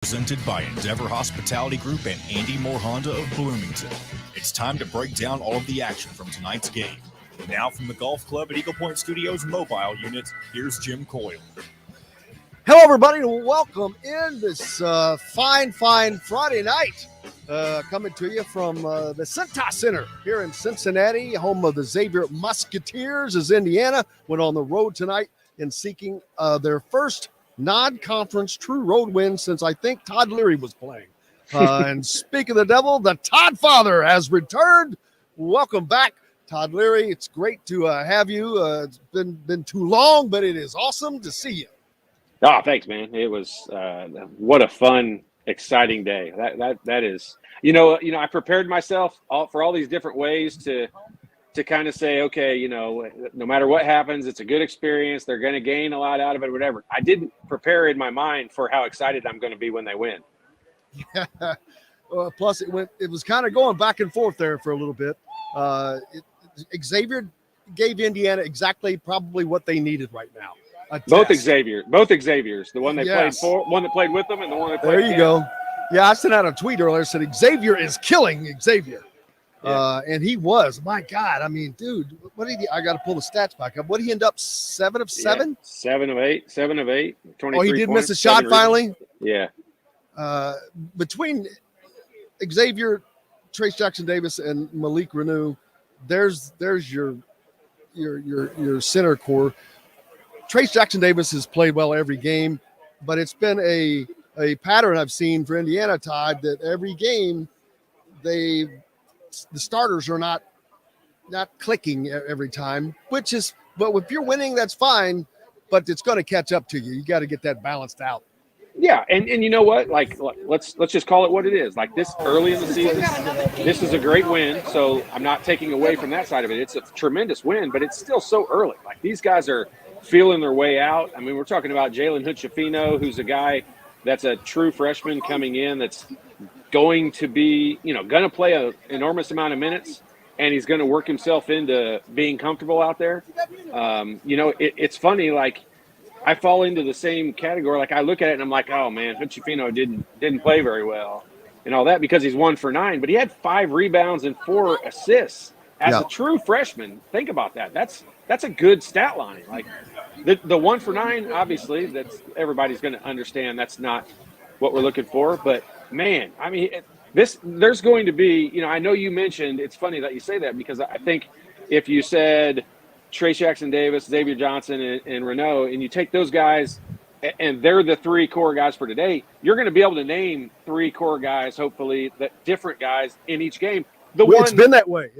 Presented by Endeavor Hospitality Group and Andy Moore Honda of Bloomington. It's time to break down all of the action from tonight's game. Now from the Golf Club at Eagle Point Studios mobile unit, here's Jim Coyle. Hello, everybody, and welcome in this fine Friday night. Coming to you from the Cintas Center here in Cincinnati, home of the Xavier Musketeers, as Indiana went on the road tonight in seeking their first non-conference true road win since I think Todd Leary was playing. And speaking of the devil, the Todd father has returned. Welcome back, Todd Leary. It's great to have you. It's been too long, but it is awesome to see you. Oh, thanks, man. It was what a fun, exciting day. That is, I prepared myself for all these different ways to kind of say, okay, no matter what happens, it's a good experience. They're going to gain a lot out of it, whatever. I didn't prepare in my mind for how excited I'm going to be when they win. Yeah. Plus, it was kind of going back and forth there for a little bit. Xavier gave Indiana exactly probably what they needed right now. Both Xaviers, the one they played for, one that played with them, and the one that played. There you go. Yeah, I sent out a tweet earlier said Xavier is killing Xavier. Yeah. And he was. My God. I mean, dude, what did he – I got to pull the stats back up. What did he end up, 7 of 7? 7 of 8, 23 Oh, he did points, miss a shot finally? Yeah. Between Xavier, Trace Jackson-Davis, and Malik Renew, there's your center core. Trace Jackson-Davis has played well every game, but it's been a pattern I've seen for Indiana, Todd, that every game the starters are not clicking every time, but if you're winning, that's fine, but it's going to catch up to you. You got to get that balanced out. Yeah, and you know what? Like let's just call it what it is. Like this early in the season, this is a great win, so I'm not taking away from that side of it. It's a tremendous win, but it's still so early. Like these guys are feeling their way out. I mean, we're talking about Jalen Hood-Schifino, who's a guy that's a true freshman coming in that's going to be, going to play an enormous amount of minutes, and he's going to work himself into being comfortable out there. It's funny, like I fall into the same category. Like I look at it and I'm like, oh man, Hood-Schifino didn't play very well and all that because he's 1 for 9, but he had 5 rebounds and 4 assists as a true freshman. Think about that. That's a good stat line. Like the 1 for 9, obviously, that's everybody's going to understand. That's not what we're looking for. But man, I mean, there's going to be. I know you mentioned. It's funny that you say that because I think if you said Trace Jackson-Davis, Xavier Johnson, and Renault, and you take those guys, and they're the 3 core guys for today, you're going to be able to name 3 core guys, hopefully, that different guys in each game. It's been that way.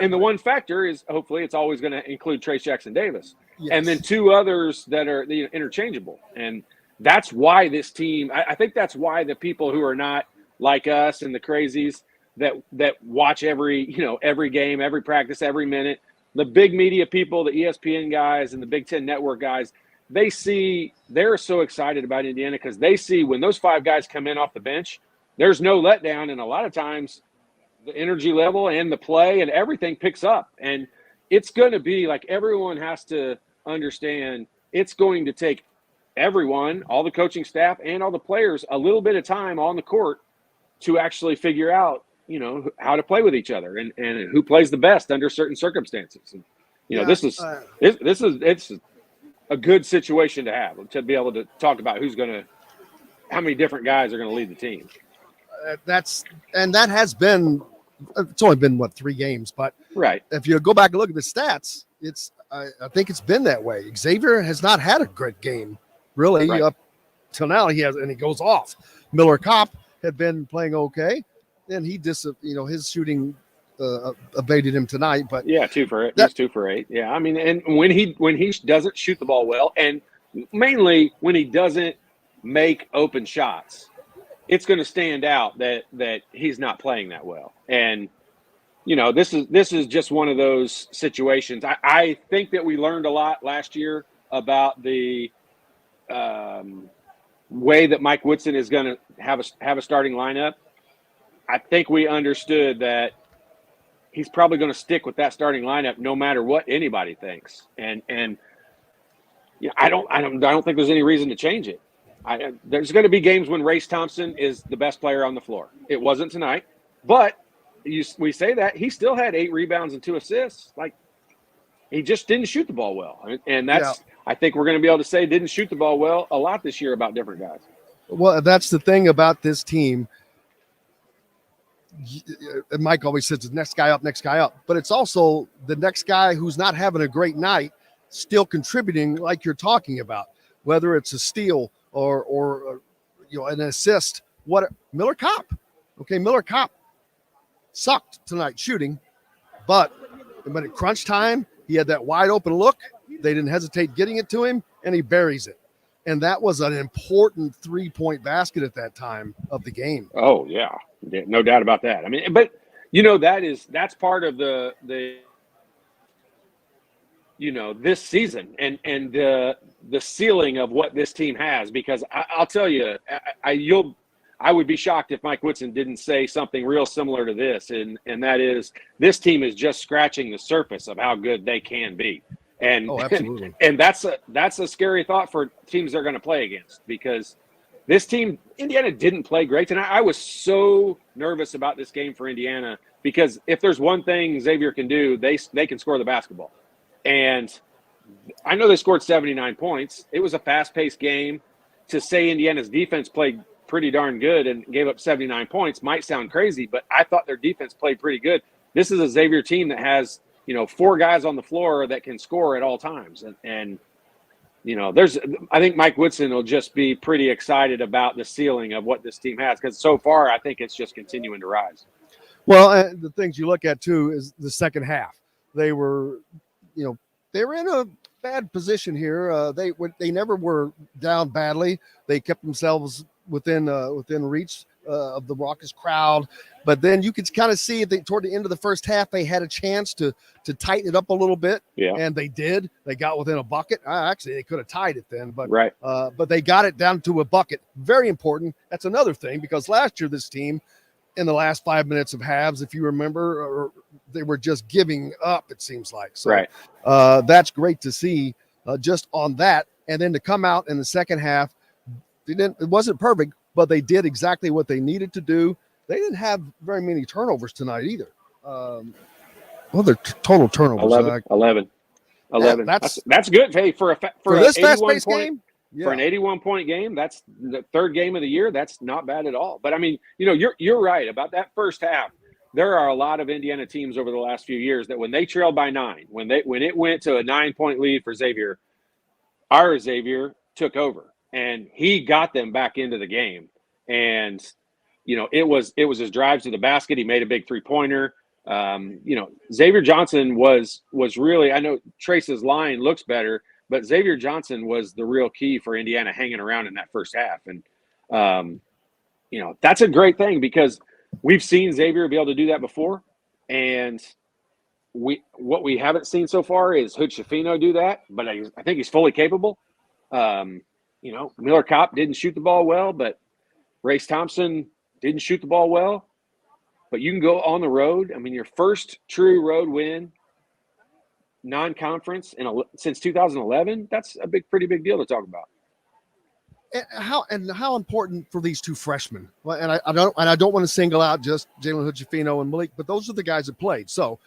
And the one factor is hopefully it's always going to include Trace Jackson-Davis. Yes. And then 2 others that are interchangeable. And that's why this team, I think that's why the people who are not like us and the crazies that watch every game, every practice, every minute, the big media people, the ESPN guys and the Big Ten Network guys, they're so excited about Indiana because they see when those 5 guys come in off the bench, there's no letdown. And a lot of times the energy level and the play and everything picks up. And it's going to be like everyone has to understand it's going to take everyone, all the coaching staff and all the players, a little bit of time on the court to actually figure out, how to play with each other and who plays the best under certain circumstances. And, it's a good situation to have, to be able to talk about how many different guys are going to lead the team. That has been, it's only been 3 games, but right. If you go back and look at the stats, I think it's been that way. Xavier has not had a great game really up till now. He goes off. Miller Kopp had been playing okay, and he his shooting abated him tonight. But yeah, 2 for 8. He's 2 for 8. Yeah, I mean, and when he doesn't shoot the ball well, and mainly when he doesn't make open shots, it's going to stand out that he's not playing that well. And this is just one of those situations. I think that we learned a lot last year about the way that Mike Woodson is going to have a starting lineup. I think we understood that he's probably going to stick with that starting lineup no matter what anybody thinks. And I don't think there's any reason to change it. There's going to be games when Race Thompson is the best player on the floor. It wasn't tonight, but we say that he still had 8 rebounds and 2 assists. Like, he just didn't shoot the ball well, and that's I think we're going to be able to say didn't shoot the ball well a lot this year about different guys. Well, that's the thing about this team. Mike always says the next guy up, but it's also the next guy who's not having a great night still contributing like you're talking about, whether it's a steal or an assist. Miller Kopp. Okay, Miller Kopp sucked tonight shooting, but at crunch time, he had that wide open look. They didn't hesitate getting it to him, and he buries it. And that was an important 3-point basket at that time of the game. Oh, yeah. No doubt about that. I mean, but, that's part of the this season and the ceiling of what this team has, because I'll tell you, I would be shocked if Mike Woodson didn't say something real similar to this, and that is this team is just scratching the surface of how good they can be. And absolutely. And that's a scary thought for teams they're going to play against, because this team, Indiana, didn't play great tonight. I was so nervous about this game for Indiana, because if there's one thing Xavier can do, they can score the basketball. And I know they scored 79 points. It was a fast-paced game. To say Indiana's defense played pretty darn good and gave up 79 points might sound crazy, but I thought their defense played pretty good. This is a Xavier team that has, 4 guys on the floor that can score at all times. And I think Mike Woodson will just be pretty excited about the ceiling of what this team has, because so far I think it's just continuing to rise. Well, the things you look at too is the second half. They were in a bad position here. They never were down badly. They kept themselves within reach of the raucous crowd, but then you could kind of see toward the end of the first half they had a chance to tighten it up a little bit, and they did. They got within a bucket. Actually, they could have tied it then, but but they got it down to a bucket. Very important. That's another thing, because last year this team, in the last 5 minutes of halves, if you remember, they were just giving up, it seems like. So that's great to see just on that. And then to come out in the second half, it wasn't perfect, but they did exactly what they needed to do. They didn't have very many turnovers tonight either. Their total turnovers. 11. That's good. Hey, for this fast-paced game? Yeah. For an 81-point game, that's the third game of the year. That's not bad at all. But I mean, you're right about that first half. There are a lot of Indiana teams over the last few years that when they trailed by 9, when it went to a 9-point lead for Xavier, our Xavier took over and he got them back into the game. And it was his drives to the basket. He made a big 3-pointer. Xavier Johnson was really. I know Trace's line looks better, but Xavier Johnson was the real key for Indiana hanging around in that first half. And, that's a great thing, because we've seen Xavier be able to do that before. And what we haven't seen so far is Hood-Schifino do that, but I think he's fully capable. Miller Kopp didn't shoot the ball well, but Race Thompson didn't shoot the ball well. But you can go on the road. I mean, your first true road win, non-conference since 2011, that's a pretty big deal to talk about. And how important for these 2 freshmen. And I don't want to single out just Jalen Hood-Schifino and Malik, but those are the guys that played. So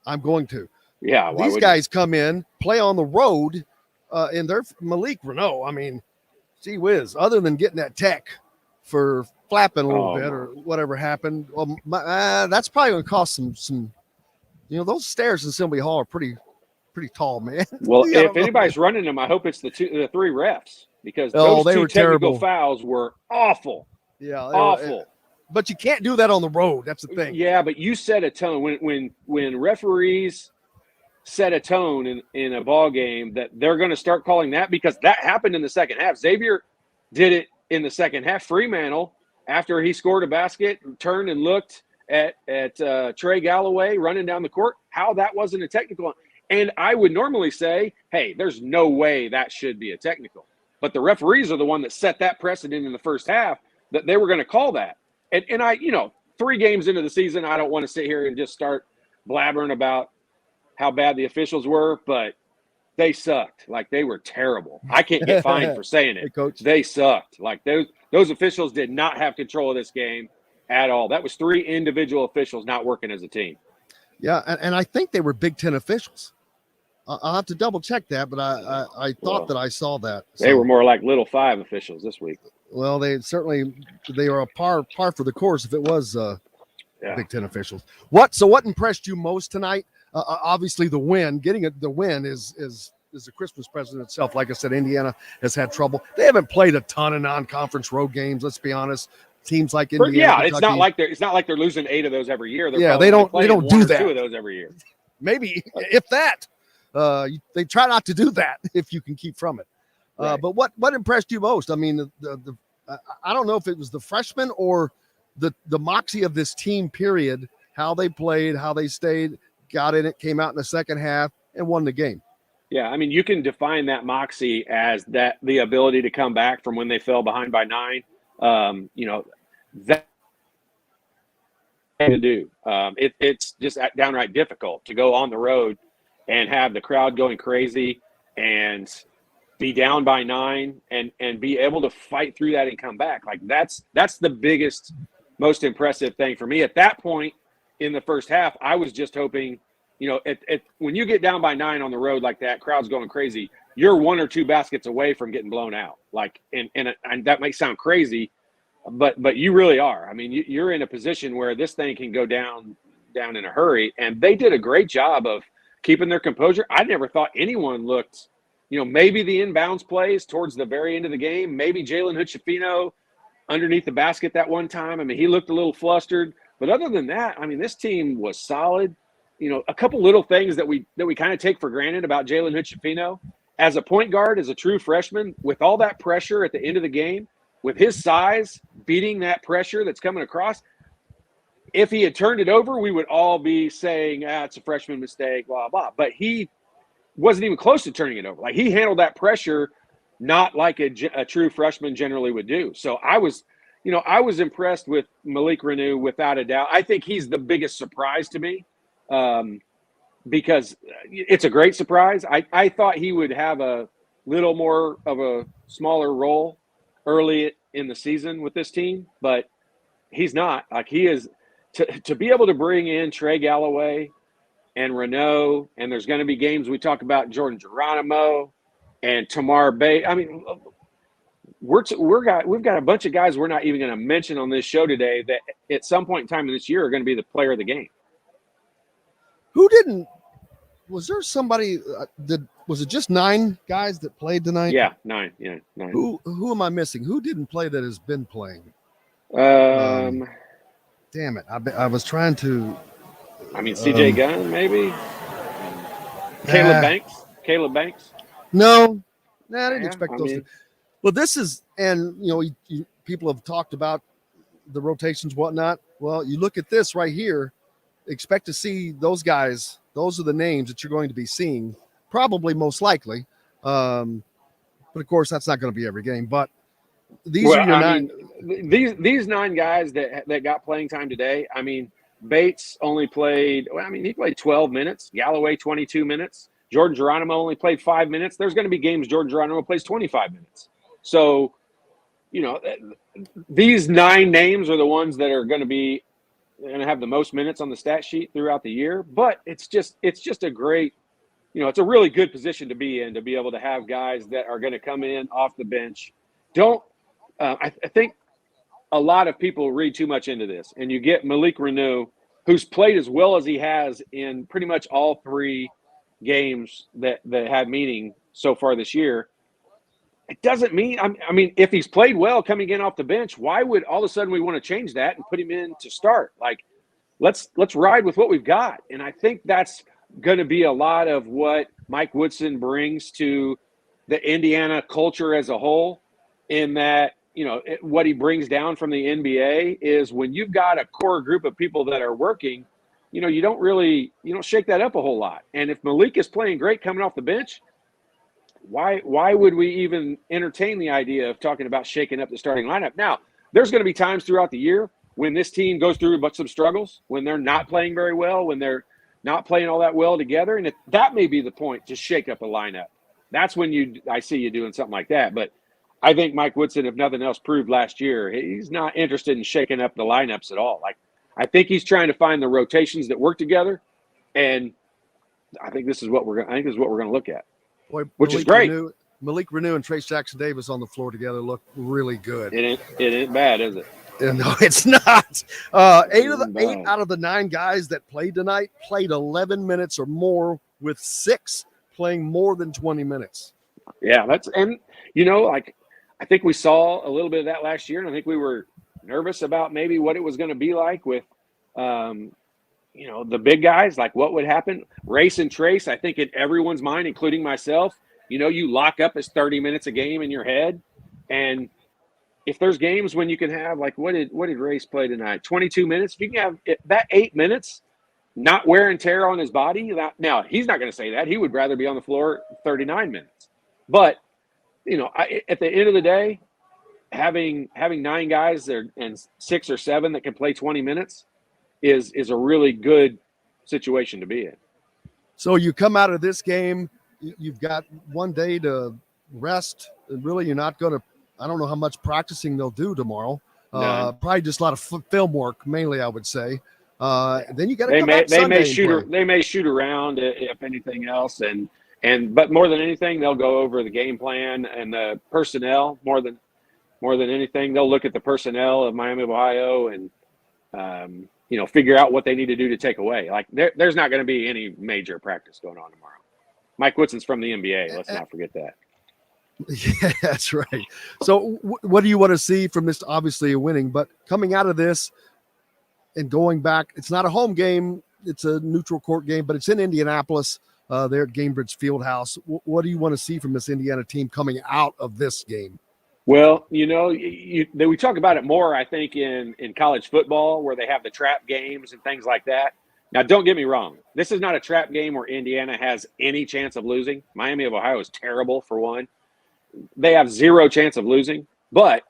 I'm going to. Yeah, these guys come in, play on the road, and they're Malik Renault. I mean, gee whiz, other than getting that tech for flapping a little bit or whatever happened, well, that's probably going to cost some. Those stairs in Assembly Hall are pretty tall, man. Well, if anybody's running them, I hope it's the 3 refs, because those 2 technical fouls were awful. Yeah, awful. But you can't do that on the road. That's the thing. Yeah, but you set a tone when referees set a tone in a ball game that they're going to start calling that, because that happened in the second half. Xavier did it in the second half. Fremantle, after he scored a basket, turned and looked at Trey Galloway running down the court. How that wasn't a technical. And I would normally say, hey, there's no way that should be a technical. But the referees are the one that set that precedent in the first half that they were going to call that. And I, 3 games into the season, I don't want to sit here and just start blabbering about how bad the officials were, but they sucked. Like, they were terrible. I can't get fined for saying it. Hey, Coach. They sucked. Like, those officials did not have control of this game at all. That was 3 individual officials not working as a team. Yeah, and I think they were Big Ten officials. I'll have to double check that, but I thought that I saw that. So, they were more like Little 5 officials this week. Well, they are a par for the course if it was Big Ten officials. What impressed you most tonight? Obviously, the win. Getting the win is a Christmas present itself. Like I said, Indiana has had trouble. They haven't played a ton of non-conference road games. Let's be honest. Teams like Indiana, Kentucky, it's not like they're losing 8 of those every year. They don't do that. 2 of those every year. Maybe if that. They try not to do that if you can keep from it. Right. But what impressed you most? I mean, I don't know if it was the freshmen or the moxie of this team. Period. How they played, how they stayed, got in it, came out in the second half, and won the game. Yeah, I mean, you can define that moxie as the ability to come back from when they fell behind by 9. That to do. It's just downright difficult to go on the road and have the crowd going crazy and be down by 9 and be able to fight through that and come back. Like, that's the biggest, most impressive thing for me. At that point in the first half, I was just hoping, when you get down by 9 on the road like that, crowd's going crazy, you're 1 or 2 baskets away from getting blown out. Like, and that might sound crazy, but you really are. I mean, you're in a position where this thing can go down in a hurry, and they did a great job of keeping their composure. I never thought anyone looked, maybe the inbounds plays towards the very end of the game, maybe Jalen Hood-Schifino underneath the basket that one time. I mean, he looked a little flustered, but other than that, I mean, this team was solid. A couple little things that we kind of take for granted about Jalen Hood-Schifino as a point guard, as a true freshman, with all that pressure at the end of the game, with his size beating that pressure that's coming across. If he had turned it over, we would all be saying, it's a freshman mistake, blah, blah. But he wasn't even close to turning it over. Like, he handled that pressure not like a true freshman generally would do. So I was impressed with Malik Reneau without a doubt. I think he's the biggest surprise to me because it's a great surprise. I thought he would have a little more of a smaller role early in the season with this team, but he's not. Like, he is to be able to bring in Trey Galloway and Reneau, and there's going to be games we talk about Jordan Geronimo and Tamar Bay. I mean, we've got a bunch of guys we're not even going to mention on this show today that at some point in time in this year are going to be the player of the game. Was there somebody was it just 9 guys that played tonight? Yeah, 9. Yeah, 9. Who am I missing? Who didn't play that has been playing? Damn it. I was trying to. I mean, CJ Gunn, maybe. Caleb Banks. No, I didn't expect those. Well, this is, and people have talked about the rotations, whatnot. Well, you look at this right here. Expect to see those guys. Those are the names that you're going to be seeing, probably most likely. But of course, that's not going to be every game. But these are your 9. These 9 guys that got playing time today. I mean, Bates only played. He played 12 minutes. Galloway 22 minutes. Jordan Geronimo only played 5 minutes. There's going to be games Jordan Geronimo plays 25 minutes. So, these 9 names are the ones that are going to have the most minutes on the stat sheet throughout the year. But it's just a great, it's a really good position to be in, to be able to have guys that are going to come in off the bench. I think a lot of people read too much into this, and you get Malik Reneau, who's played as well as he has in pretty much all 3 games that had meaning so far this year. It doesn't mean, if he's played well coming in off the bench, why would all of a sudden we want to change that and put him in to start? Like, let's ride with what we've got. And I think that's going to be a lot of what Mike Woodson brings to the Indiana culture as a whole, in that, what he brings down from the NBA is when you've got a core group of people that are working, you don't shake that up a whole lot. And if Malik is playing great coming off the bench, why would we even entertain the idea of talking about shaking up the starting lineup? Now, there's going to be times throughout the year when this team goes through some struggles, when they're not playing very well, when they're not playing all that well together. And that may be the point to shake up a lineup. That's when I see you doing something like that. But I think Mike Woodson, if nothing else, proved last year he's not interested in shaking up the lineups at all. Like, I think he's trying to find the rotations that work together, and I think this is what we're going to look at, Boy, which is great. Malik Renew and Trace Jackson Davis on the floor together look really good. It ain't bad, is it? No, it's not. 8 out of the 9 guys that played tonight played 11 minutes or more, with 6 playing more than 20 minutes. Yeah, I think we saw a little bit of that last year, and I think we were nervous about maybe what it was going to be like with, the big guys, like what would happen. Race and Trace, I think in everyone's mind, including myself, you lock up as 30 minutes a game in your head, and if there's games when you can have, like, what did Race play tonight? 22 minutes. If you can have that 8 minutes, not wear and tear on his body. Now, he's not going to say that. He would rather be on the floor 39 minutes. But, at the end of the day, having 9 guys there and 6 or 7 that can play 20 minutes is a really good situation to be in. So you come out of this game, you've got one day to rest. And really, you're not going to, I don't know how much practicing they'll do tomorrow. Probably just a lot of film work, mainly, I would say. Then you got to come back Sunday. They may shoot around, if anything else, but more than anything, they'll go over the game plan and the personnel. More than anything, they'll look at the personnel of Miami of Ohio and figure out what they need to do to take away. Like, there's not going to be any major practice going on tomorrow. Mike Woodson's from the NBA. Let's not forget that. Yeah, that's right. So what do you want to see from this? Obviously a winning, but coming out of this and going back, it's not a home game. It's a neutral court game, but it's in Indianapolis. There at Gainbridge Fieldhouse. What do you want to see from this Indiana team coming out of this game? Well, we talk about it more, I think, in college football, where they have the trap games and things like that. Now, don't get me wrong. This is not a trap game where Indiana has any chance of losing. Miami of Ohio is terrible, for one. They have 0 chance of losing, but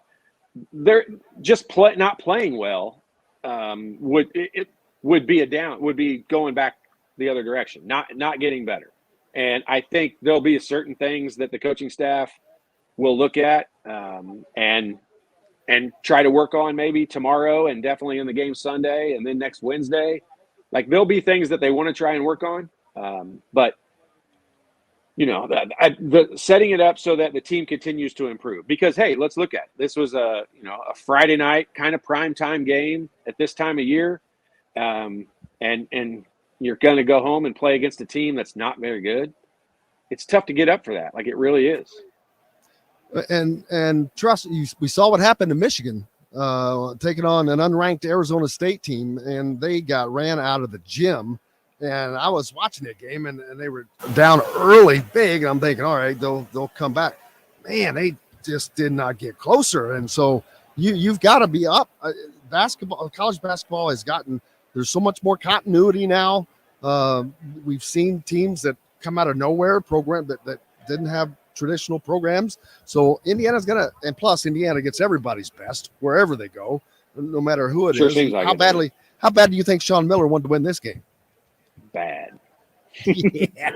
they're just not playing well. Would be going back the other direction, not getting better. And I think there'll be certain things that the coaching staff will look at and try to work on maybe tomorrow, and definitely in the game Sunday, and then next Wednesday. Like, there'll be things that they want to try and work on, but the setting it up so that the team continues to improve. Because, hey, let's look at it. This was a Friday night kind of prime time game at this time of year, and you're going to go home and play against a team that's not very good. It's tough to get up for that. Like, it really is. And trust you, we saw what happened to Michigan, taking on an unranked Arizona State team, and they got ran out of the gym. And I was watching that game, and they were down early, big. And I'm thinking, all right, they'll come back. Man, they just did not get closer. And so you've got to be up. College basketball has gotten. There's so much more continuity now. We've seen teams that come out of nowhere, program that didn't have traditional programs. So Indiana's gonna, and plus Indiana gets everybody's best wherever they go, no matter who it is. Like how bad do you think Sean Miller wanted to win this game? Bad. Yeah.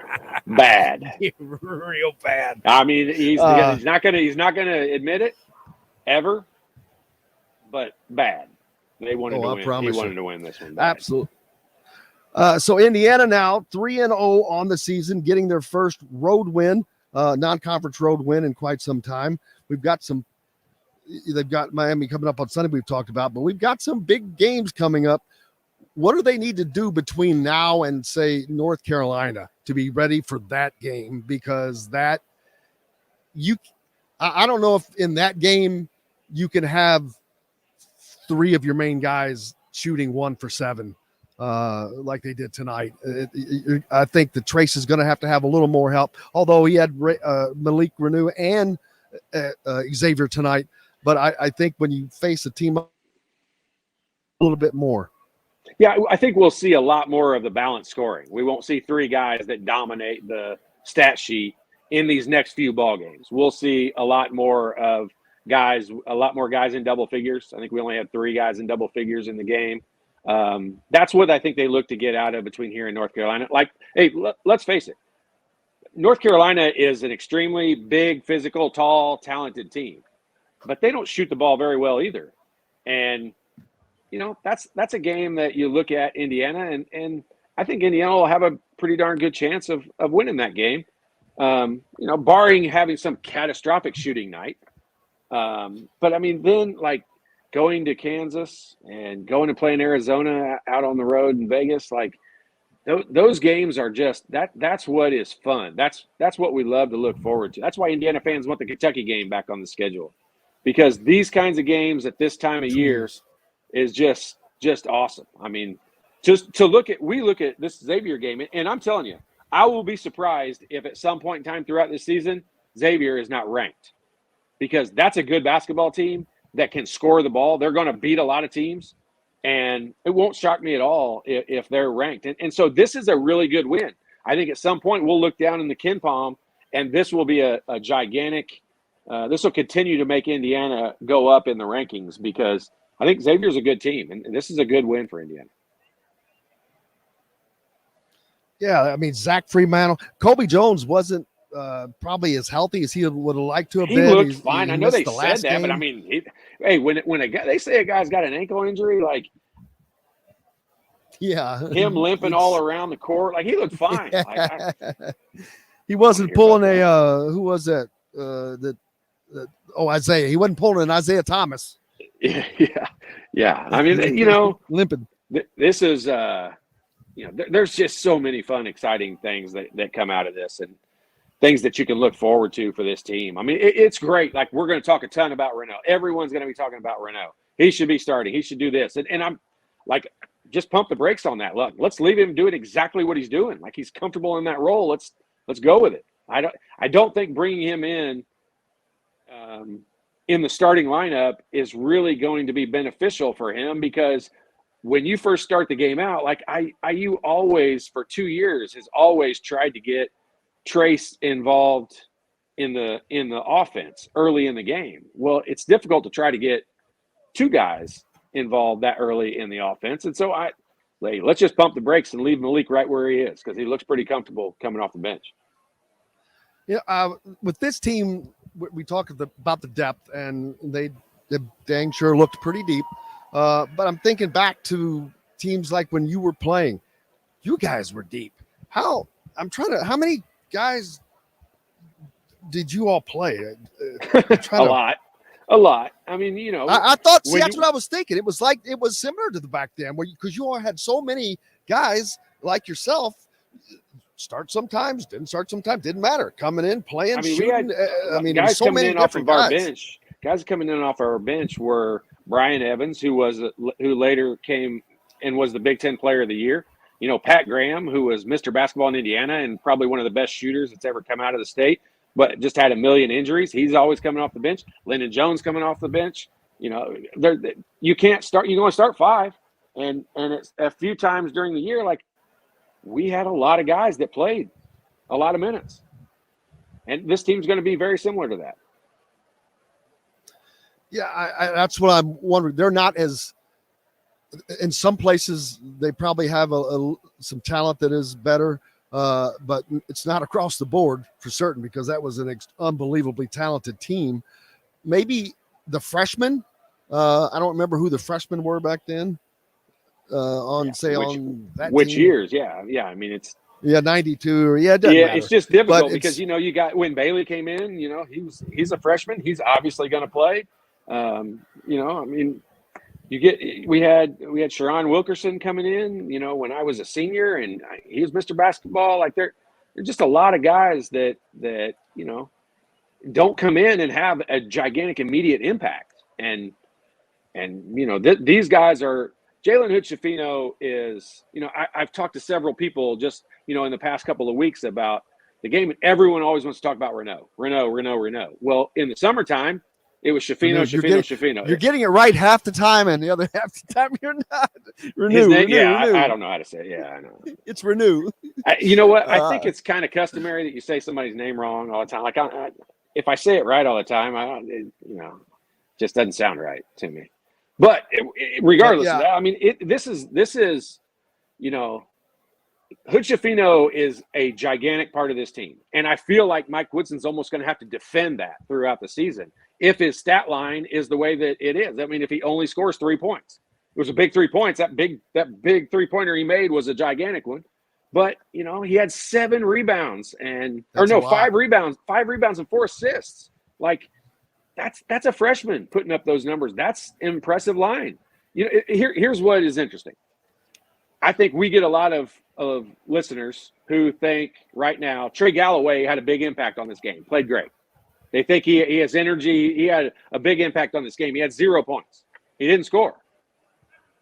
Bad. Real bad. I mean, he's not gonna admit it ever, but bad. They wanted to win. He wanted to win this one. Bad. Absolutely. So Indiana now 3-0 on the season, getting their first road win, non-conference road win in quite some time. They've got Miami coming up on Sunday, we've talked about, but we've got some big games coming up. What do they need to do between now and, say, North Carolina to be ready for that game? Because I don't know if in that game you can have 3 of your main guys shooting 1 for 7 like they did tonight. I think the Trace is going to have a little more help, although he had Malik Renew and Xavier tonight. But I think when you face a team a little bit more. Yeah, I think we'll see a lot more of the balanced scoring. We won't see 3 guys that dominate the stat sheet in these next few ball games. We'll see a lot more guys in double figures. I think we only had 3 guys in double figures in the game. That's what I think they look to get out of between here and North Carolina. Like, hey, let's face it. North Carolina is an extremely big, physical, tall, talented team, but they don't shoot the ball very well either. And, that's a game that you look at Indiana, and I think Indiana will have a pretty darn good chance of winning that game, barring having some catastrophic shooting night. But, I mean, then, like, going to Kansas and going to play in Arizona out on the road in Vegas, like, those games are just that's what is fun. That's what we love to look forward to. That's why Indiana fans want the Kentucky game back on the schedule, because these kinds of games at this time of year is just awesome. I mean, just to look at this Xavier game, and I'm telling you, I will be surprised if at some point in time throughout this season Xavier is not ranked, because that's a good basketball team that can score the ball. They're going to beat a lot of teams. And it won't shock me at all if they're ranked. And so this is a really good win. I think at some point we'll look down in the KenPom, and this will be a gigantic this will continue to make Indiana go up in the rankings, because I think Xavier's a good team, and this is a good win for Indiana. Yeah, I mean, Zach Freemantle. Kobe Jones wasn't probably as healthy as he would have liked to have been. He looked fine. I know they said that, game. but I mean, when a guy, they say a guy's got an ankle injury, like, yeah, him limping all around the court, like, he looked fine. Like, he wasn't pulling who was that? Isaiah. He wasn't pulling an Isaiah Thomas. Yeah. I mean, limping. This is there's just so many fun, exciting things that come out of this, and things that you can look forward to for this team. I mean, it's great. Like, we're going to talk a ton about Renaud. Everyone's going to be talking about Renaud. He should be starting. He should do this. And I'm like, just pump the brakes on that. Look, let's leave him doing exactly what he's doing. Like, he's comfortable in that role. Let's go with it. I don't think bringing him in the starting lineup is really going to be beneficial for him, because when you first start the game out, like, IU always for 2 years has always tried to get Trace involved in the offense early in the game. Well, it's difficult to try to get two guys involved that early in the offense. And so let's just pump the brakes and leave Malik right where he is, because he looks pretty comfortable coming off the bench. Yeah, with this team, we talk about the depth, and they dang sure looked pretty deep. But I'm thinking back to teams like when you were playing, you guys were deep. How many guys did you all play? A lot. I mean, I thought. See, that's what I was thinking. It was similar to the back then, because you all had so many guys like yourself. Start sometimes, didn't start sometimes, didn't matter. Coming in, playing, shooting. Guys so coming many in off of our guys. bench. Guys coming in off our bench were Brian Evans, who later came and was the Big Ten Player of the Year. Pat Graham, who was Mr. Basketball in Indiana and probably one of the best shooters that's ever come out of the state, but just had a million injuries. He's always coming off the bench. Lyndon Jones coming off the bench. You can't start. You're going to start five, and it's a few times during the year, like, we had a lot of guys that played a lot of minutes, and this team's going to be very similar to that. Yeah, that's what I'm wondering. They're not as. In some places, they probably have some talent that is better, but it's not across the board for certain, because that was an unbelievably talented team. Maybe the freshmen. I don't remember who the freshmen were back then. On that which team. Years? Yeah. I mean, it's 92 or it doesn't matter. It's just difficult because you got when Bailey came in. He's a freshman. He's obviously going to play. I mean. We had Sharon Wilkerson coming in, when I was a senior, and he was Mr. Basketball. Like, there are just a lot of guys that don't come in and have a gigantic immediate impact. And these guys are. Jalen Hood-Schifino is, I've talked to several people just, in the past couple of weeks about the game, and everyone always wants to talk about Renaud. Well, in the summertime, it was Schifino. You're getting it right half the time, and the other half the time you're not. Renew. I don't know how to say it. Yeah, I know. It's Renew. You know what? I think it's kind of customary that you say somebody's name wrong all the time. Like, if I say it right all the time, it just doesn't sound right to me. But regardless Yeah. of that, I mean, this is, you know, Hood-Schifino is a gigantic part of this team. And I feel like Mike Woodson's almost going to have to defend that throughout the season if his stat line is the way that it is. I mean, if he only scores 3 points. It was a big 3 points. That big 3-pointer he made was a gigantic one. But, you know, he had 7 rebounds and – or no, 5 rebounds. 5 rebounds and 4 assists. Like, that's a freshman putting up those numbers. That's an impressive line. You know, here's what is interesting. I think we get a lot of listeners who think right now Trey Galloway had a big impact on this game, played great. They think he has energy. He had a big impact on this game. He had 0 points. He didn't score.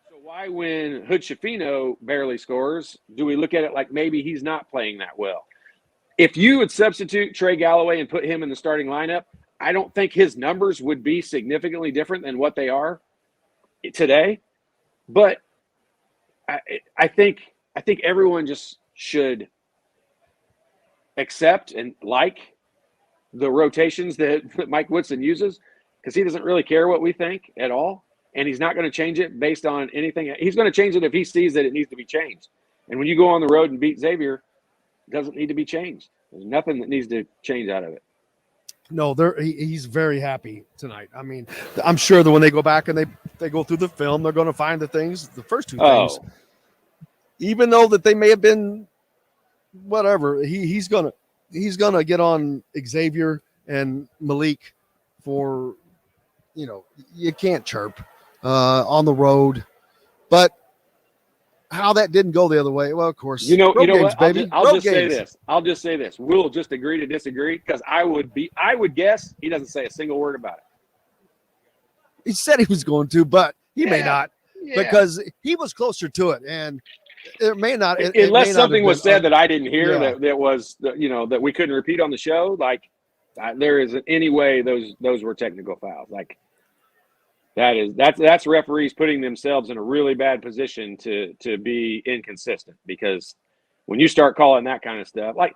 So why, when Hood-Schifino barely scores, do we look at it like maybe he's not playing that well? If you would substitute Trey Galloway and put him in the starting lineup, I don't think his numbers would be significantly different than what they are today. But I think everyone just should accept and like the rotations that Mike Woodson uses, because he doesn't really care what we think at all, and he's not going to change it based on anything. He's going to change it if he sees that it needs to be changed. And when you go on the road and beat Xavier, it doesn't need to be changed. There's nothing that needs to change out of it. No, he's very happy tonight. I mean, I'm sure that when they go back and they go through the film, they're going to find the first 2 things. Even though that they may have been whatever, he's gonna get on Xavier and Malik for, you know, you can't chirp on the road, but how that didn't go the other way. Well, of course, you know games, what? baby. I'll just say this. We'll just agree to disagree, because I would guess he doesn't say a single word about it. He said he was going to, but he may not, because he was closer to it, and it may not. Unless something was said that I didn't hear, that was, you know, that we couldn't repeat on the show. Like, there isn't any way those were technical fouls. Like, that's referees putting themselves in a really bad position to be inconsistent, because when you start calling that kind of stuff, like,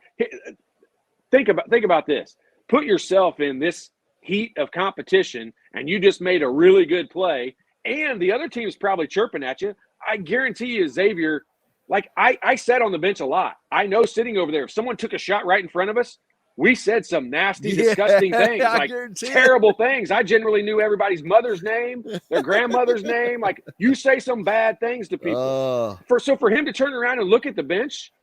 think about this. Put yourself in this heat of competition, and you just made a really good play, and the other team's probably chirping at you. I guarantee you, Xavier, like, I sat on the bench a lot. I know, sitting over there, if someone took a shot right in front of us, we said some nasty, disgusting things, like terrible things. I generally knew everybody's mother's name, their grandmother's name. Like, you say some bad things to people. So for him to turn around and look at the bench,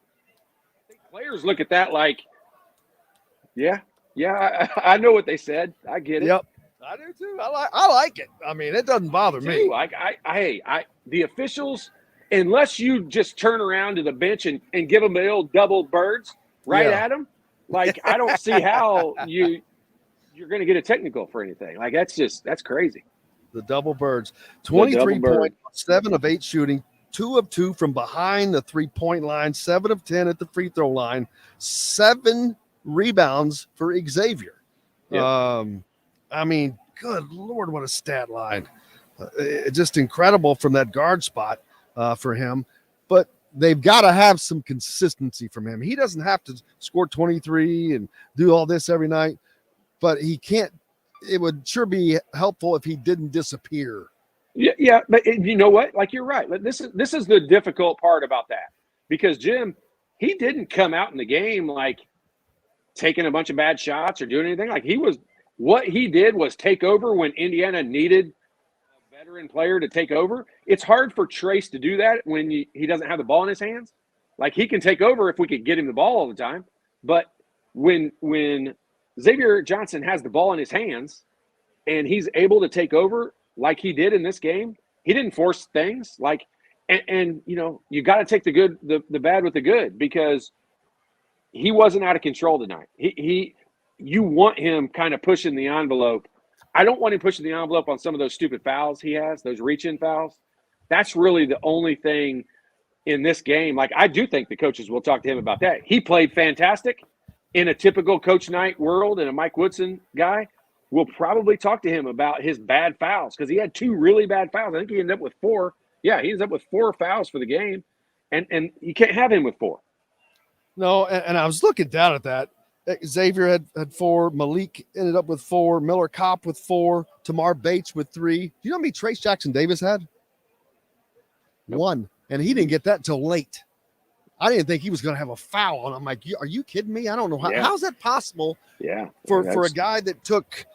I think players look at that like, I know what they said. I get it. Yep, I do too. I like it. I mean, it doesn't bother me. Like, the officials, unless you just turn around to the bench and give them the old double birds at them. Like, I don't see how you're going to get a technical for anything. Like, that's crazy. The double birds, 23 points, 7 of 8 shooting, 2 of 2 from behind the 3-point line, 7 of 10 at the free throw line, 7 rebounds for Xavier. Yep. I mean, good Lord, what a stat line. Just incredible from that guard spot for him. But they've got to have some consistency from him. He doesn't have to score 23 and do all this every night, but he can't. It would sure be helpful if he didn't disappear. Yeah, but you know what? Like, you're right. This is the difficult part about that, because Jim, he didn't come out in the game like taking a bunch of bad shots or doing anything. Like, what he did was take over when Indiana needed a veteran player to take over. It's hard for Trace to do that when he doesn't have the ball in his hands. Like, he can take over if we could get him the ball all the time. But when Xavier Johnson has the ball in his hands and he's able to take over like he did in this game, he didn't force things. Like, and you know, you got to take the bad with the good, because he wasn't out of control tonight. You want him kind of pushing the envelope. I don't want him pushing the envelope on some of those stupid fouls he has, those reach-in fouls. That's really the only thing in this game. Like, I do think the coaches will talk to him about that. He played fantastic in a typical Coach Knight world, and a Mike Woodson guy will probably talk to him about his bad fouls, because he had 2 really bad fouls. I think he ended up with 4. Yeah, he ended up with 4 fouls for the game, and you can't have him with 4. No, and I was looking down at that. Xavier had 4. Malik ended up with 4. Miller Kopp with 4. Tamar Bates with 3. Do you know how many Trace Jackson Davis had? Nope. 1. And he didn't get that until late. I didn't think he was going to have a foul. And I'm like, are you kidding me? I don't know. How's that possible? Yeah. For a guy that took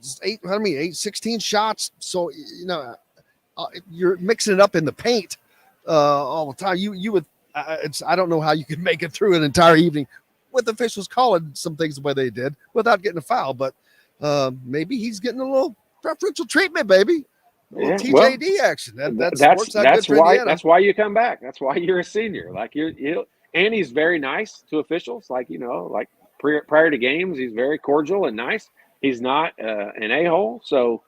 16 shots. So, you're mixing it up in the paint all the time. You would, I don't know how you could make it through an entire evening with officials calling some things the way they did without getting a foul. But maybe he's getting a little preferential treatment, baby. A little TJD action. That's why you come back. That's why you're a senior. Like and he's very nice to officials. Like, like prior to games, he's very cordial and nice. He's not an a-hole. So,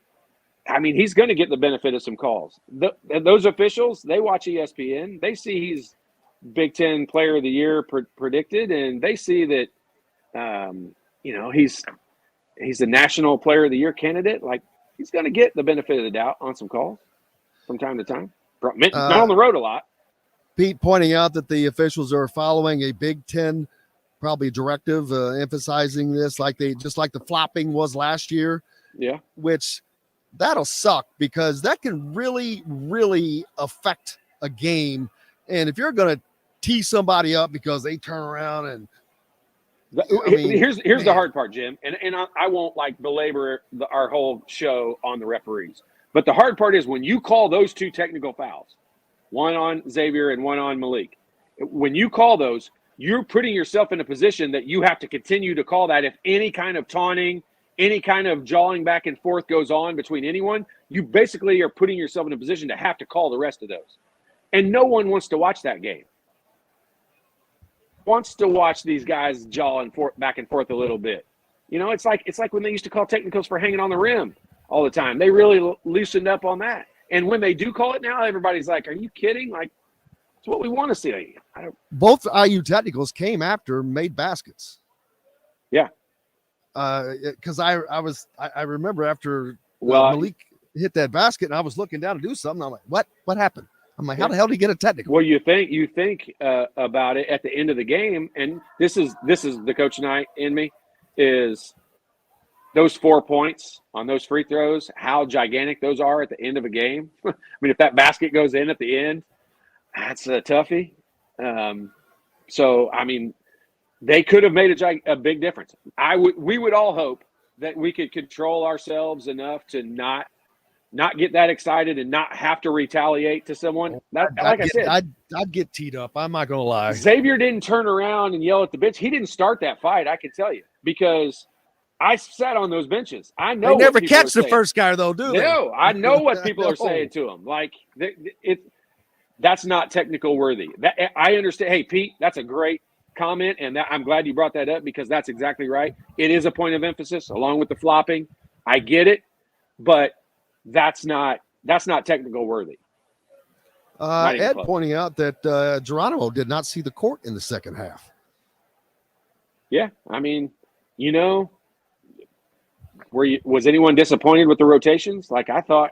I mean, he's going to get the benefit of some calls. Those officials, they watch ESPN. They see he's Big Ten Player of the Year predicted, and they see that, he's a National Player of the Year candidate. Like, he's going to get the benefit of the doubt on some calls from time to time. Not on the road a lot. Pete pointing out that the officials are following a Big Ten probably directive, emphasizing this just like the flopping was last year. Yeah. Which that'll suck because that can really, really affect a game. And if you're going to tee somebody up because they turn around and here's the hard part, Jim, and I won't belabor our whole show on the referees, but the hard part is when you call those 2 technical fouls, one on Xavier and one on Malik. When you call those, you're putting yourself in a position that you have to continue to call that. If any kind of taunting, any kind of jawing back and forth goes on between anyone, you basically are putting yourself in a position to have to call the rest of those, and no one wants to watch that game. Wants to watch these guys jawing back and forth a little bit. It's like when they used to call technicals for hanging on the rim all the time. They really loosened up on that. And when they do call it now, everybody's like, are you kidding? Like, it's what we want to see. Both IU technicals came after made baskets. Yeah. Because I remember after Malik hit that basket and I was looking down to do something. I'm like, what happened? I'm like, how the hell did he get a technical? Well, you think about it at the end of the game, and this is the coach and I in me, is those 4 points on those free throws, how gigantic those are at the end of a game. I mean, if that basket goes in at the end, that's a toughie. So, I mean, they could have made a big difference. We would all hope that we could control ourselves enough to not get that excited and not have to retaliate to someone. I'd get teed up. I'm not going to lie. Xavier didn't turn around and yell at the bench. He didn't start that fight, I can tell you, because I sat on those benches. I know they never catch the first guy, though, do they? No, I know what people are saying to him. Like, that's not technical worthy. I understand. Hey, Pete, that's a great comment, and I'm glad you brought that up because that's exactly right. It is a point of emphasis along with the flopping. I get it, but that's not technical worthy. Ed pointing out that Geronimo did not see the court in the second half. Yeah, I mean, was anyone disappointed with the rotations? Like I thought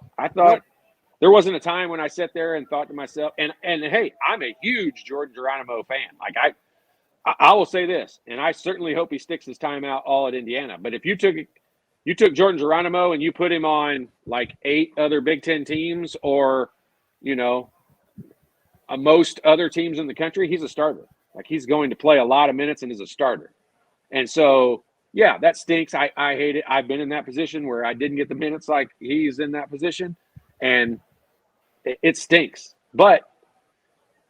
there wasn't a time when I sat there and thought to myself, and hey, I'm a huge Jordan Geronimo fan. Like I will say this, and I certainly hope he sticks his time out all at Indiana. But if you took Jordan Geronimo and you put him on like 8 other Big Ten teams or, most other teams in the country, he's a starter. Like he's going to play a lot of minutes and is a starter. And so, yeah, that stinks. I hate it. I've been in that position where I didn't get the minutes like he's in that position, and it stinks. But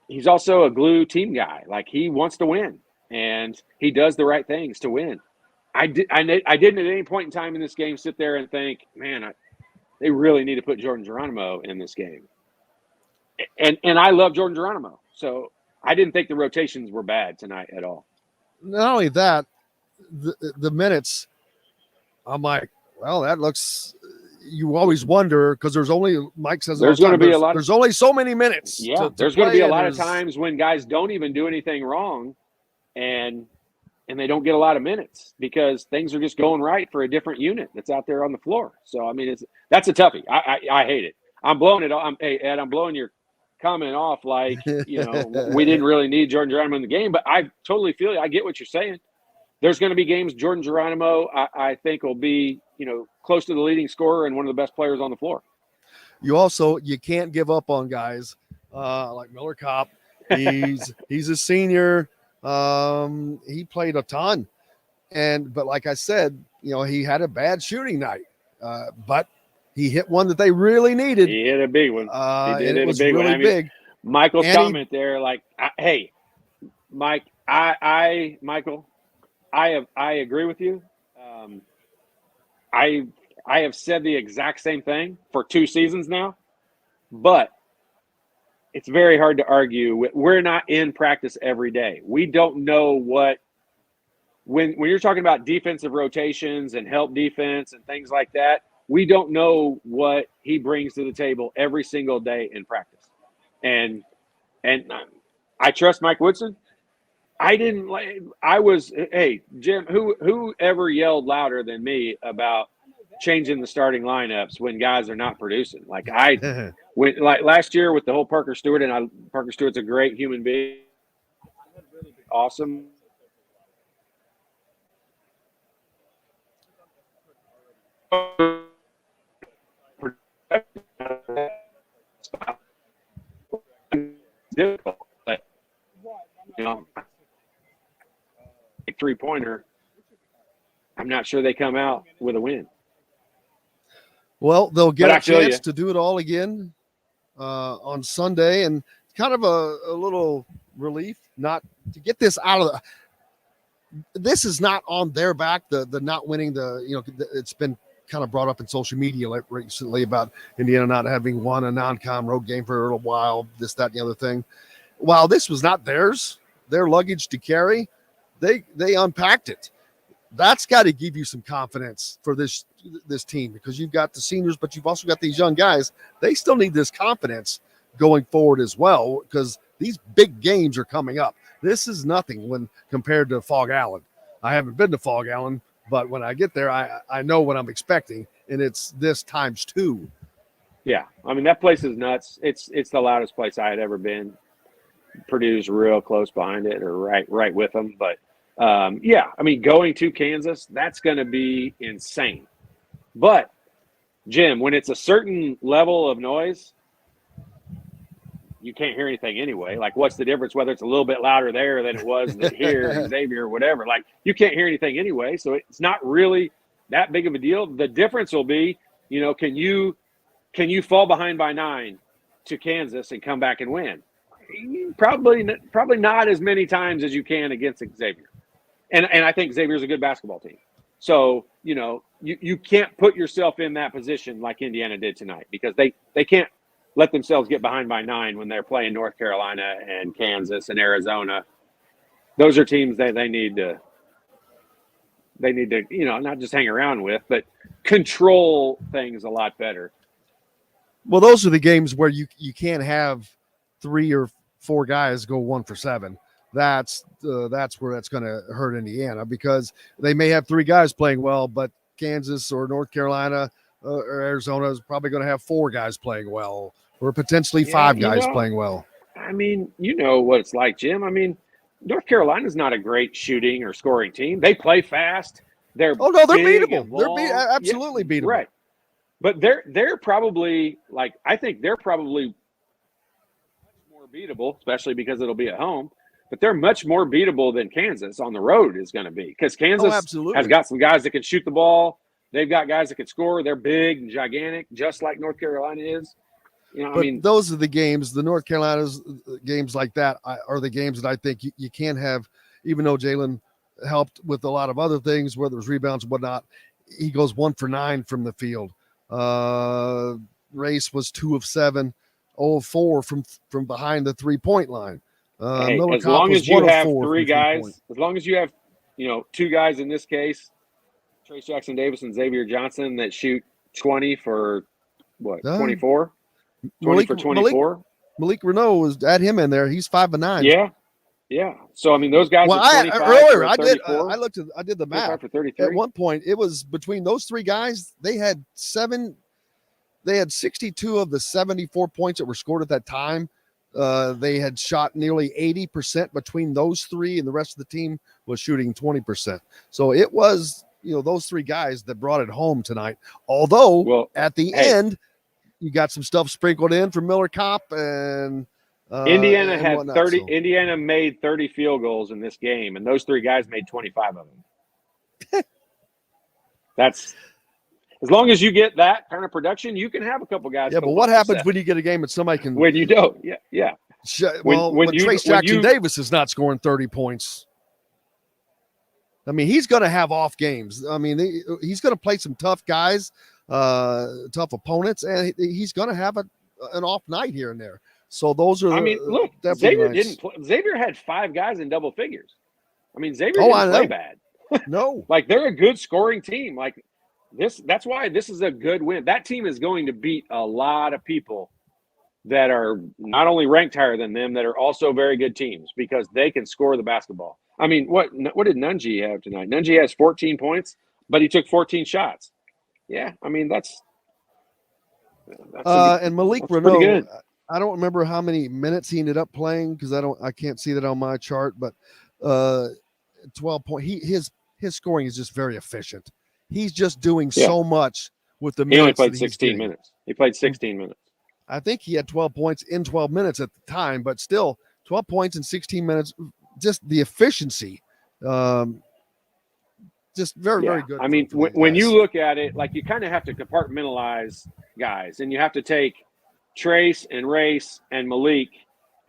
he's also a glue team guy. Like he wants to win, and he does the right things to win. I didn't at any point in time in this game sit there and think, man, they really need to put Jordan Geronimo in this game. And I love Jordan Geronimo. So I didn't think the rotations were bad tonight at all. Not only that, the minutes, I'm like, well, that looks – you always wonder because there's only – Mike says there's going to be a lot. There's only so many minutes. Yeah, there's going to be a lot of times when guys don't even do anything wrong and they don't get a lot of minutes because things are just going right for a different unit that's out there on the floor. So, I mean, that's a toughie. I hate it. I'm blowing it off. Hey, Ed, I'm blowing your comment off like, we didn't really need Jordan Geronimo in the game, but I totally feel you. I get what you're saying. there's going to be games. Jordan Geronimo, I think, will be, close to the leading scorer and one of the best players on the floor. You can't give up on guys like Miller Kopp. He's a senior. He played a ton, but like I said, he had a bad shooting night, but he hit one that they really needed. He hit a big one. And it was really big. Michael's comment there, like, hey, Mike, Michael, I agree with you. I have said the exact same thing for 2 seasons now, but it's very hard to argue. We're not in practice every day. We don't know when you're talking about defensive rotations and help defense and things like that, we don't know what he brings to the table every single day in practice. And I trust Mike Woodson. Hey, Jim, whoever yelled louder than me about changing the starting lineups when guys are not producing? Like last year with the whole Parker Stewart, and Parker Stewart's a great human being. Awesome. Difficult, but a 3-pointer, I'm not sure they come out with a win. Well, they'll get a chance to do it all again on Sunday, and kind of a little relief not to get this out of this is not on their back, the not winning it's been kind of brought up in social media recently about Indiana not having won a non-con road game for a little while, this, that, and the other thing. While this was not their luggage to carry, they unpacked it. That's got to give you some confidence for this team, because you've got the seniors, but you've also got these young guys. They still need this confidence going forward as well, because these big games are coming up. This is nothing when compared to Fog Allen. I haven't been to Fog Allen, but when I get there, I know what I'm expecting, and it's this times 2. Yeah, I mean, that place is nuts. It's the loudest place I had ever been. Purdue's real close behind it, or right with them. But yeah, I mean, going to Kansas, that's going to be insane. But Jim, when it's a certain level of noise, you can't hear anything anyway. Like, what's the difference whether it's a little bit louder there than it was here, Xavier, or whatever? Like, you can't hear anything anyway, so it's not really that big of a deal. The difference will be, can you fall behind by 9 to Kansas and come back and win? Probably not as many times as you can against Xavier. And I think Xavier's a good basketball team. So, you can't put yourself in that position like Indiana did tonight, because they can't let themselves get behind by 9 when they're playing North Carolina and Kansas and Arizona. Those are teams that they need to not just hang around with, but control things a lot better. Well, those are the games where you can't have 3 or 4 guys go 1 for 7. That's where that's going to hurt Indiana, because they may have 3 guys playing well, but Kansas or North Carolina or Arizona is probably going to have 4 guys playing well, or potentially 5 guys playing well. I mean, you know what it's like, Jim. I mean, North Carolina's not a great shooting or scoring team. They play fast. They're beatable. They're absolutely beatable. Right. But they're probably, like, I think they're probably much more beatable, especially because it'll be at home. But they're much more beatable than Kansas on the road is going to be, because Kansas has got some guys that can shoot the ball. They've got guys that can score. They're big and gigantic, just like North Carolina is. Those are the games, the North Carolina's games like that are the games that I think you can't have, even though Jalen helped with a lot of other things, whether it was rebounds and whatnot. He goes 1 for 9 from the field. Race was 2 of 7, 0 of 4 from behind the 3-point line. As long as you have 3 guys, as long as you have, 2 guys in this case, Trace Jackson Davis and Xavier Johnson, that shoot 20 for what, 24? 20 for 24. Malik Renault was at him in there. He's 5 of 9. Yeah. So I mean, those guys. Well, I did the math. For 33. At one point, it was between those 3 guys. They had 62 of the 74 points that were scored at that time they had shot nearly 80% between those three, and the rest of the team was shooting 20%. So it was, those three guys that brought it home tonight. Although at the end, you got some stuff sprinkled in from Miller Kopp and Indiana and had whatnot, 30. so. Indiana made 30 field goals in this game, and those three guys made 25 of them. That's as long as you get that kind of production, you can have a couple guys. Yeah, but what happens when you get a game that somebody can? When you don't, yeah. When Trace Jackson-Davis is not scoring 30 points. I mean, he's going to have off games. I mean, he's going to play some tough guys, tough opponents, and he's going to have an off night here and there. So those are. I mean, look, Xavier didn't play. Xavier had 5 guys in double figures. I mean, Xavier didn't play bad. No, like they're a good scoring team. Like this, that's why this is a good win. That team is going to beat a lot of people that are not only ranked higher than them, that are also very good teams because they can score the basketball. I mean, what did Nunji have tonight? Nunji has 14 points, but he took 14 shots. Yeah, I mean that's and Malik Renaud. I don't remember how many minutes he ended up playing because I can't see that on my chart, but 12 point. His scoring is just very efficient. He's just doing so much with the minutes. He only played 16 minutes. He played 16 minutes. I think he had 12 points in 12 minutes at the time, but still 12 points in 16 minutes, just the efficiency. Just very, very good. I mean, when you look at it, like you kind of have to compartmentalize guys, and you have to take Trace and Race and Malik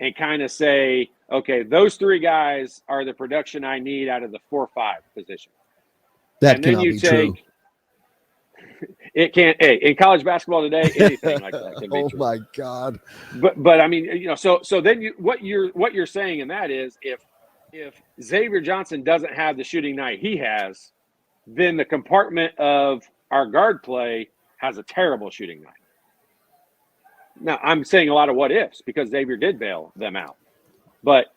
and kind of say, okay, those 3 guys are the production I need out of the 4-5 position. That and then cannot you be take, true. It can't. Hey, in college basketball today, anything like that can be true. My God! But I mean, so then what you're saying in that is if Xavier Johnson doesn't have the shooting night he has, then the compartment of our guard play has a terrible shooting night. Now, I'm saying a lot of what ifs because Xavier did bail them out. But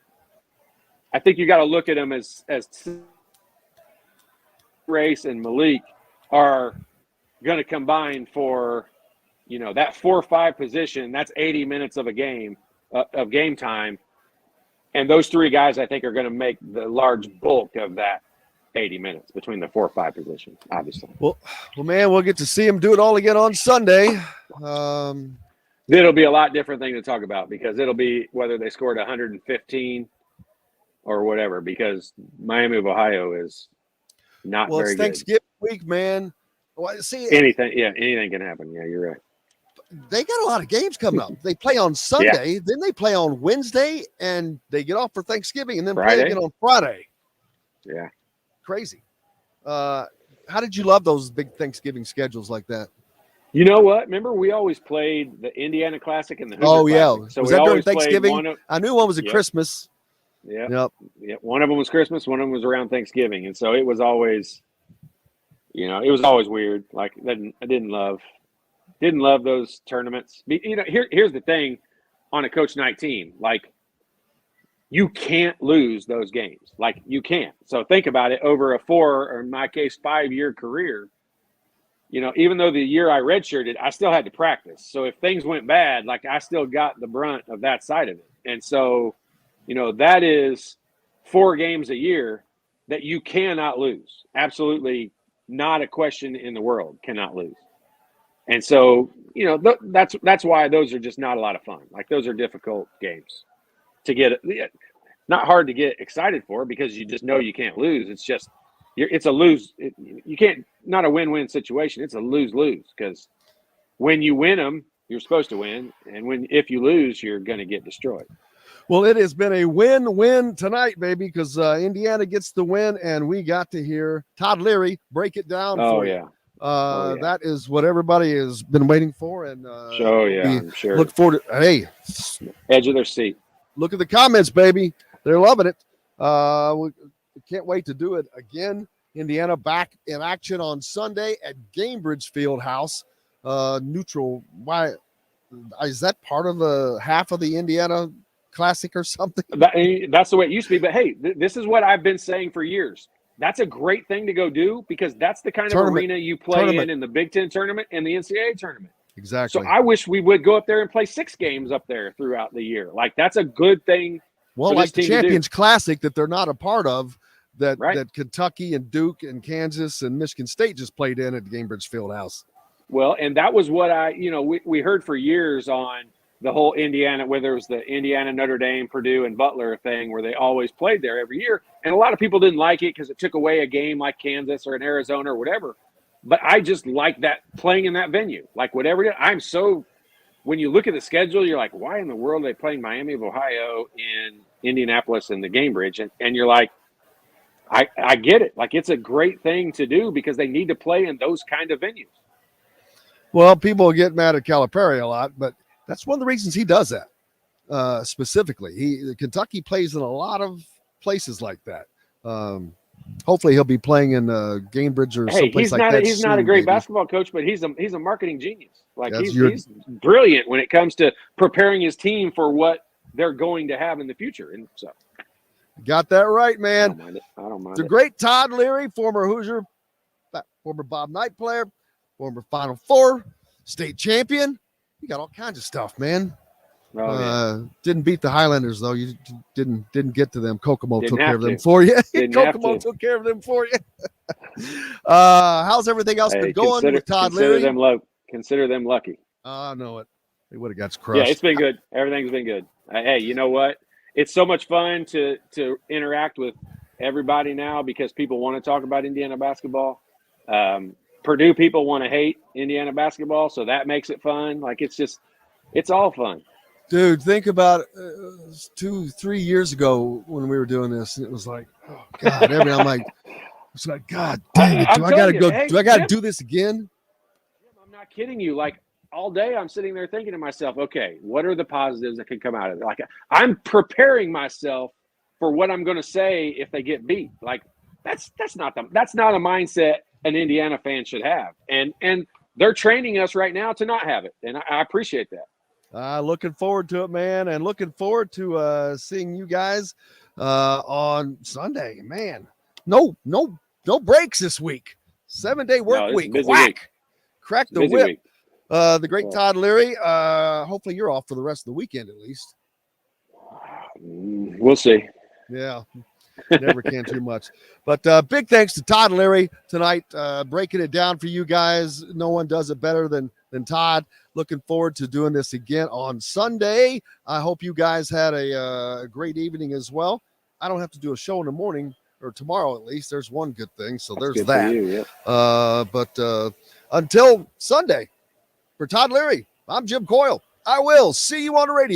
I think you got to look at them as Race and Malik are going to combine for, that 4-5 position. That's 80 minutes of a game, of game time. And those 3 guys, I think, are going to make the large bulk of that 80 minutes between the 4-5 position, obviously. Well, man, we'll get to see him do it all again on Sunday. It'll be a lot different thing to talk about because it'll be whether they scored 115 or whatever, because Miami of Ohio is not very good. Well, it's Thanksgiving week, man. Well, see, anything can happen. Yeah, you're right. They got a lot of games coming up. They play on Sunday, then they play on Wednesday, and they get off for Thanksgiving, and then play again on Friday. Yeah. Crazy. How did you love those big Thanksgiving schedules like that? You know what? Remember, we always played the Indiana Classic and the Hoosier Classic. So was that during Thanksgiving? I knew one was at Christmas. Yeah. Yep. One of them was Christmas. One of them was around Thanksgiving. And so it was always, it was always weird. Like, I didn't love those tournaments. Here's the thing on a coach night team. Like, you can't lose those games. Like, you can't. So think about it over a 4, or in my case, 5-year career. Even though the year I redshirted, I still had to practice. So if things went bad, like, I still got the brunt of that side of it. And so, that is 4 games a year that you cannot lose. Absolutely not a question in the world. Cannot lose. And so, that's why those are just not a lot of fun. Like, those are difficult games to get. Not hard to get excited for because you just know you can't lose. It's just, it's a lose. You can't, not a win-win situation. It's a lose-lose because when you win them, you're supposed to win. And if you lose, you're going to get destroyed. Well, it has been a win-win tonight, baby, because Indiana gets the win, and we got to hear Todd Leary break it down for you. That is what everybody has been waiting for. And I'm sure. Look forward to, hey, edge of their seat. Look at the comments, baby. They're loving it. We can't wait to do it again. Indiana back in action on Sunday at Gamebridge Fieldhouse. Neutral. Why is that part of the half of the Indiana Classic or something? That's the way it used to be. But hey, this is what I've been saying for years. That's a great thing to go do because that's the kind of arena you play in the Big Ten tournament and the NCAA tournament. Exactly. So I wish we would go up there and play 6 games up there throughout the year. Like, that's a good thing. Well, like the Champions Classic that they're not a part of, that Kentucky and Duke and Kansas and Michigan State just played in at the Gainbridge Fieldhouse. Well, and that was what we heard for years on the whole Indiana, whether it was the Indiana, Notre Dame, Purdue, and Butler thing, where they always played there every year. And a lot of people didn't like it because it took away a game like Kansas or in Arizona or whatever. But I just like that, playing in that venue. Like, whatever it is, when you look at the schedule, you're like, why in the world are they playing Miami of Ohio in Indianapolis and the Gainbridge? And you're like, I get it. Like, it's a great thing to do because they need to play in those kind of venues. Well, people get mad at Calipari a lot, but that's one of the reasons he does that specifically. Kentucky plays in a lot of places like that. Hopefully he'll be playing in Gainbridge or someplace like that. He's not a great basketball coach, but he's a marketing genius. Like, he's brilliant when it comes to preparing his team for what they're going to have in the future. And so, got that right, man. I don't mind it. The great Todd Leary, former Hoosier, former Bob Knight player, former Final Four, state champion. You got all kinds of stuff, man. Didn't beat the Highlanders, though. You didn't get to them. Kokomo took care of them for you. Kokomo took care of them for you. How's everything else been going with Todd Leary? Consider them lucky. I know it. They would have got crushed. Yeah, it's been good. Everything's been good. Hey, you know what? It's so much fun to interact with everybody now because people want to talk about Indiana basketball. Purdue people want to hate Indiana basketball, so that makes it fun. Like, it's all fun. Dude, think about 2-3 years ago when we were doing this, and it was like, oh God, I'm like, it's like, God dang it, do I gotta do this again? I'm not kidding you. Like, all day I'm sitting there thinking to myself, okay, what are the positives that can come out of it? Like, I'm preparing myself for what I'm going to say if they get beat. Like, that's not a mindset an Indiana fan should have. And they're training us right now to not have it. And I appreciate that. Looking forward to it, man, and looking forward to seeing you guys on Sunday. Man, no breaks this week. 7-day work week. Whack. Crack the whip. Week. The great Todd Leary. Hopefully you're off for the rest of the weekend at least. We'll see. Yeah. Never can too much. But big thanks to Todd Leary tonight, breaking it down for you guys. No one does it better than Todd. Looking forward to doing this again on Sunday. I hope you guys had a great evening as well. I don't have to do a show in the morning, or tomorrow at least. There's one good thing, so there's that. You, yeah. But until Sunday, for Todd Leary, I'm Jim Coyle. I will see you on the radio.